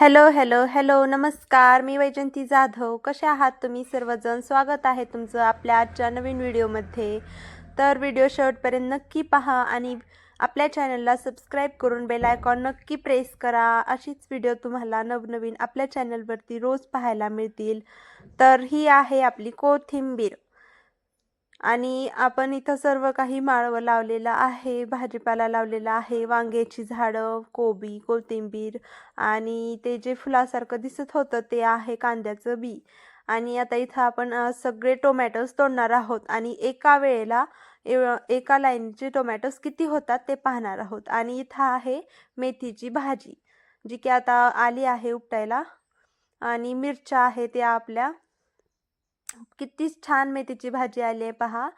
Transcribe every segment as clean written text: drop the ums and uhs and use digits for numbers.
Hello hello hello नमस्कार. मी वैजंती जाधव. कसे आहात तुम्ही सर्वजण? स्वागत आहे तुमचं आपल्या आजच्या नवीन व्हिडिओमध्ये. तर व्हिडिओ शेवटपर्यंत नक्की पहा आणि आपल्या चॅनलला सबस्क्राईब करून बेल आयकॉन नक्की प्रेस करा. अशीच व्हिडिओ तुम्हाला नवनवीन आपल्या चॅनलवरती रोज पाहायला मिळतील. तर ही आहे आपली कोथिंबीर आणि आपण इथं सर्व काही माळवं लावलेलं आहे, भाजीपाला लावलेला आहे, वांग्याची झाडं, कोबी, कोथिंबीर आणि ते जे फुलासारखं दिसत होतं ते आहे कांद्याचं बी. आणि आता इथं आपण सगळे टोमॅटोज तोडणार आहोत आणि एका वेळेला एका लाईनचे टोमॅटोज किती होतात ते पाहणार आहोत. आणि इथं आहे मेथीची भाजी, जी की आता आली आहे उपटायला. आणि मिरच्या आहे त्या आपल्या. किती छान मेथीची भाजी आली आहे पहा.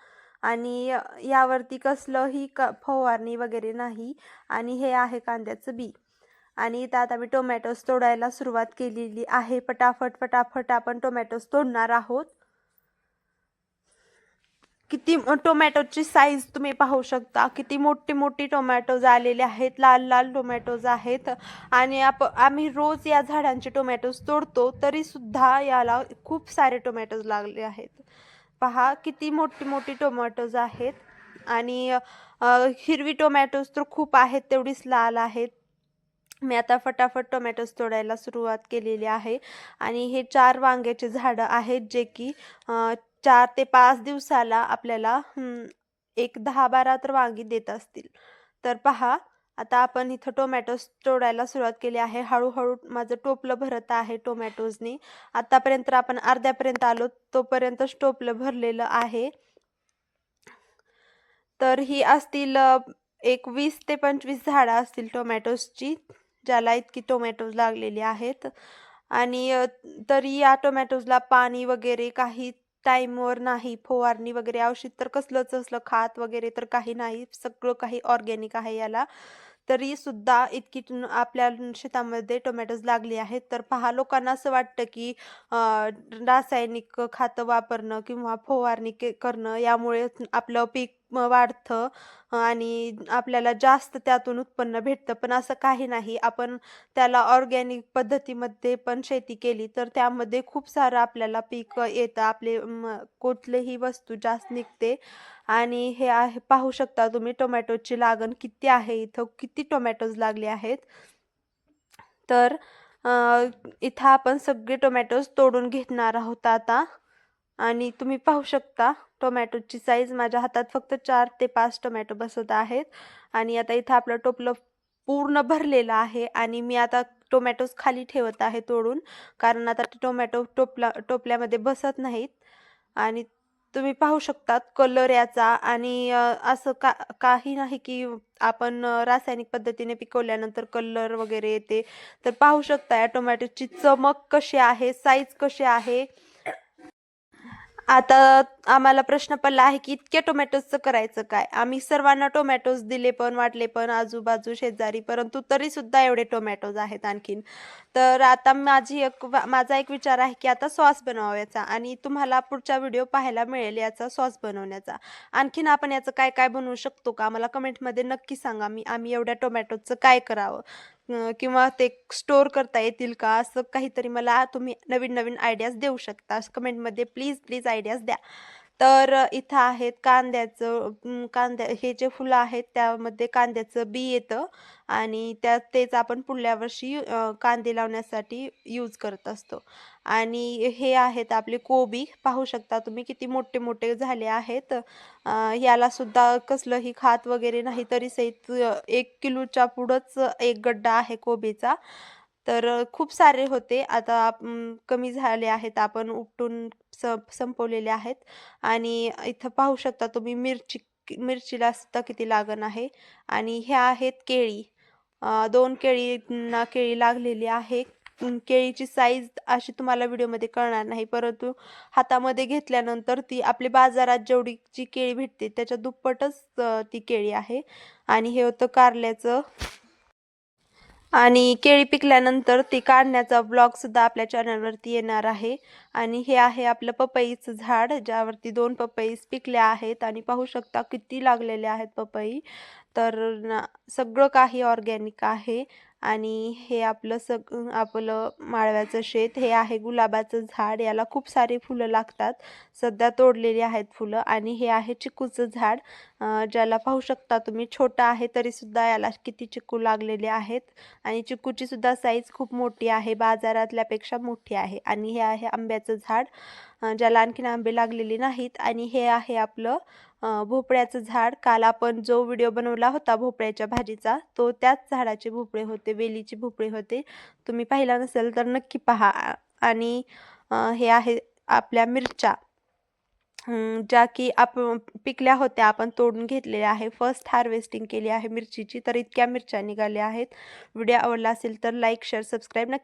आणि यावरती कसलंही फवारणी वगैरे नाही. आणि हे आहे कांद्याचं बी. आणि इथं आता मी टोमॅटोज तोडायला सुरुवात केलेली आहे. फटाफट फटाफट आपण टोमॅटोज तोडणार आहोत. किती टोमॅटोची साईज तुम्ही पाहू शकता. किती मोठी मोठी टोमॅटोज आलेले आहेत, लाल लाल टोमॅटोज आहेत. आणि आम्ही रोज या झाडांचे टोमॅटोज तोडतो, तरी सुद्धा याला खूप सारे टोमॅटोज लागले आहेत. पहा किती मोठी मोठी टोमॅटोज आहेत. आणि हिरवी टोमॅटोज तर खूप आहेत, तेवढीच लाल आहेत. मी आता फटाफट टोमॅटोज तोडायला सुरुवात केलेली आहे. आणि हे 4 वांग्याचे झाडं आहेत, जे की 4 ते 5 दिवसाला आपल्याला एक 10-12 तर वांगी देत असतील. तर पहा, आता आपण इथं टोमॅटोज तोडायला सुरुवात केली आहे. हळूहळू माझं टोपलं भरत आहे टोमॅटोजनी. आतापर्यंत आपण अर्ध्यापर्यंत आलो, तोपर्यंतच टोपलं भरलेलं आहे. तर ही असतील एक 20 ते 25 झाडं असतील टोमॅटोजची, ज्याला इतकी टोमॅटोज लागलेली आहेत. आणि तरी या टोमॅटोजला पाणी वगैरे काही टाईमवर नाही, फवारणी वगैरे औषध तर कसलंच असलं खात वगैरे तर काही नाही, सगळं काही ऑर्गॅनिक आहे याला. तरी सुद्धा इतकी आपल्या शेतामध्ये टोमॅटोज लागली आहेत. तर पहा, लोकांना असं वाटतं की रासायनिक खतं वापरणं किंवा फवारणी करणं यामुळे आपलं पीक वाढतं आणि आपल्याला जास्त त्यातून उत्पन्न भेटतं. पण असं काही नाही. आपण त्याला ऑर्गॅनिक पद्धतीमध्ये पण शेती केली तर त्यामध्ये खूप सारं आपल्याला पीक येतं. आपले कुठलीही वस्तू जास्त निघते. आणि हे आहे, पाहू शकता तुम्ही टोमॅटोची लागण किती आहे. इथं किती टोमॅटोज लागले आहेत. तर इथं आपण सगळे टोमॅटोज तोडून घेणार आहोत आता. आणि तुम्ही पाहू शकता टोमॅटोची साईज माझ्या हातात फक्त 4 ते 5 टोमॅटो बसत आहेत. आणि आता इथं आपलं टोपलं पूर्ण भरलेलं आहे. आणि मी आता टोमॅटोज खाली ठेवत आहे तोडून, कारण आता ते टोमॅटो टोपल्यामध्ये बसत नाहीत. आणि तुम्ही पाहू शकतात कलर याचा. आणि असं काही नाही की आपण रासायनिक पद्धतीने पिकवल्यानंतर कलर वगैरे येते. तर पाहू शकता या टोमॅटोची चमक कशी आहे, साईज कशी आहे. आता आम्हाला प्रश्न पडला आहे की इतक्या टोमॅटोजचं करायचं काय? आम्ही सर्वांना टोमॅटोज दिले पण, वाटले पण आजूबाजू शेजारी, परंतु तरी सुद्धा एवढे टोमॅटोज आहेत आणखीन. तर आता माझा एक विचार आहे की आता सॉस बनवायचा आणि तुम्हाला पुढचा व्हिडिओ पाहायला मिळेल याचा सॉस बनवण्याचा. आणखीन आपण याचं काय काय बनवू शकतो का? मला कमेंटमध्ये नक्की सांगा. आम्ही एवढ्या टोमॅटोजचं काय करावं? किंवा ते स्टोअर करता येतील का? असं काहीतरी मला तुम्ही नवीन नवीन आयडियाज देऊ शकता. कमेंटमध्ये प्लीज प्लीज आयडियाज द्या. तर इथं आहेत कांद्या हे जे फुलं आहेत त्यामध्ये कांद्याचं बी येतं. आणि तेच आपण पुढल्या वर्षी कांदे लावण्यासाठी यूज करत असतो. आणि हे आहेत आपले कोबी, पाहू शकता तुम्ही किती मोठे मोठे झाले आहेत. याला सुद्धा कसलंही खात वगैरे नाही, तरी सहित 1 किलोच्या पुढंच एक गड्डा आहे कोबीचा. तर खूप सारे होते, आता कमी झाले आहेत, आपण उपटून संपवलेले आहेत. आणि इथं पाहू शकता तुम्ही मिरचीला सुद्धा किती लागण आहे. आणि ह्या आहेत केळी. 2 केळी लागलेली आहे. केळीची साईज अशी तुम्हाला व्हिडिओमध्ये कळणार नाही, परंतु हातामध्ये घेतल्यानंतर ती आपली बाजारात जेवढी जी केळी भेटते त्याच्या दुप्पटच ती केळी आहे. आणि हे होतं कारल्याचं. आणि केळी पिकल्यानंतर ती काढण्याचा ब्लॉग सुद्धा आपल्या चॅनलवरती येणार आहे. आणि हे आहे आपलं पपईचं झाड, ज्यावरती 2 पपईस पिकल्या आहेत. आणि पाहू शकता किती लागलेले आहेत पपई. तर सगळं काही ऑर्गॅनिक आहे. आणि हे आपलं माळव्याचं शेत. हे आहे गुलाबाचं झाड. याला खूप सारी फुलं लागतात. सध्या तोडलेली आहेत फुलं. आणि हे आहे चिकूचं झाड, ज्याला पाहू शकता तुम्ही छोटं आहे तरी सुद्धा याला किती चिकू लागलेले आहेत. आणि चिकूची सुद्धा साईज खूप मोठी आहे, बाजारातल्यापेक्षा मोठी आहे. आणि हे आहे आंब्याचं झाड, ज्याला आणखीन आंबे लागलेले नाहीत. आणि हे आहे आपलं भोपळ्याचं झाड. काल आपण जो व्हिडिओ बनवला होता भोपळ्याच्या भाजीचा, तो त्याच झाडाचे भोपळे होते, वेलीचे भोपळे होते. तुम्ही पाहिला नसेल तर नक्की पहा. आणि हे आहे आपल्या मिरच्या, ज्या की पिकल्या होत्या, आपण तोडून घेतलेल्या आहे. फर्स्ट हार्वेस्टिंग केली आहे मिरचीची. तर इतक्या मिरच्या निघाल्या आहेत. व्हिडिओ आवडला असेल तर लाईक, शेअर, सबस्क्राईब नक्की